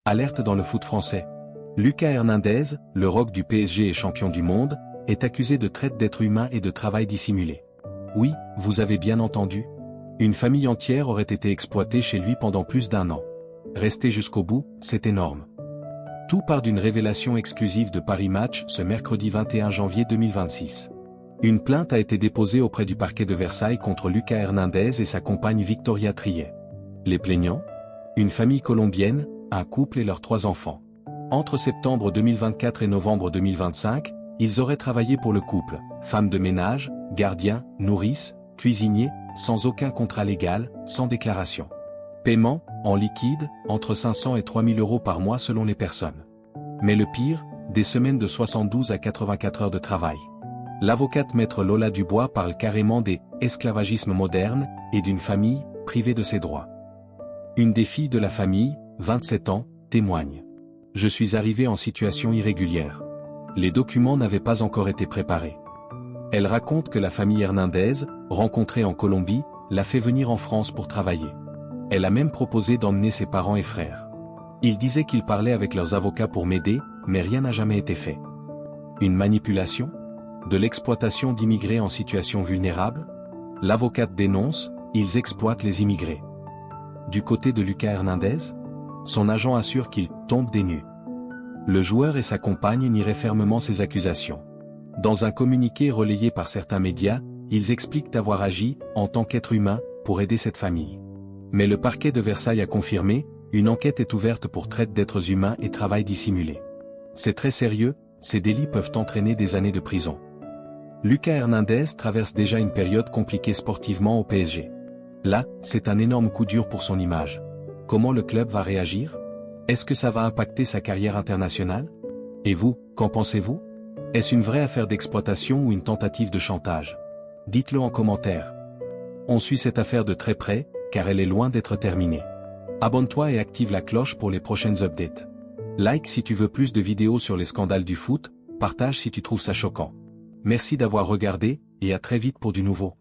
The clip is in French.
Alerte dans le foot français. Lucas Hernandez, le rock du PSG et champion du monde, est accusé de traite d'êtres humains et de travail dissimulé. Oui, vous avez bien entendu. Une famille entière aurait été exploitée chez lui pendant plus d'1 an. Restez jusqu'au bout, c'est énorme. Tout part d'une révélation exclusive de Paris Match ce mercredi 21 janvier 2026. Une plainte a été déposée auprès du parquet de Versailles contre Lucas Hernandez et sa compagne Victoria Triet. Les plaignants ? Une famille colombienne, un couple et leurs 3 enfants. Entre septembre 2024 et novembre 2025, ils auraient travaillé pour le couple, femme de ménage, gardien, nourrice, cuisinier, sans aucun contrat légal, sans déclaration. Paiement, en liquide, entre 500 et 3000 euros par mois selon les personnes. Mais le pire, des semaines de 72 à 84 heures de travail. L'avocate maître Lola Dubois parle carrément des « esclavagismes modernes » et d'une famille privée de ses droits. Une des filles de la famille, 27 ans, témoigne. « Je suis arrivée en situation irrégulière. Les documents n'avaient pas encore été préparés. » Elle raconte que la famille Hernandez, rencontrée en Colombie, l'a fait venir en France pour travailler. Elle a même proposé d'emmener ses parents et frères. Ils disaient qu'ils parlaient avec leurs avocats pour m'aider, mais rien n'a jamais été fait. Une manipulation ? De l'exploitation d'immigrés en situation vulnérable ? L'avocate dénonce, ils exploitent les immigrés. Du côté de Lucas Hernandez ? Son agent assure qu'il tombe des nues. Le joueur et sa compagne nieraient fermement ces accusations. Dans un communiqué relayé par certains médias, ils expliquent avoir agi, en tant qu'être humain, pour aider cette famille. Mais le parquet de Versailles a confirmé, une enquête est ouverte pour traite d'êtres humains et travail dissimulé. C'est très sérieux, ces délits peuvent entraîner des années de prison. Lucas Hernandez traverse déjà une période compliquée sportivement au PSG. Là, c'est un énorme coup dur pour son image. Comment le club va réagir ? Est-ce que ça va impacter sa carrière internationale ? Et vous, qu'en pensez-vous ? Est-ce une vraie affaire d'exploitation ou une tentative de chantage ? Dites-le en commentaire. On suit cette affaire de très près, car elle est loin d'être terminée. Abonne-toi et active la cloche pour les prochaines updates. Like si tu veux plus de vidéos sur les scandales du foot, partage si tu trouves ça choquant. Merci d'avoir regardé, et à très vite pour du nouveau.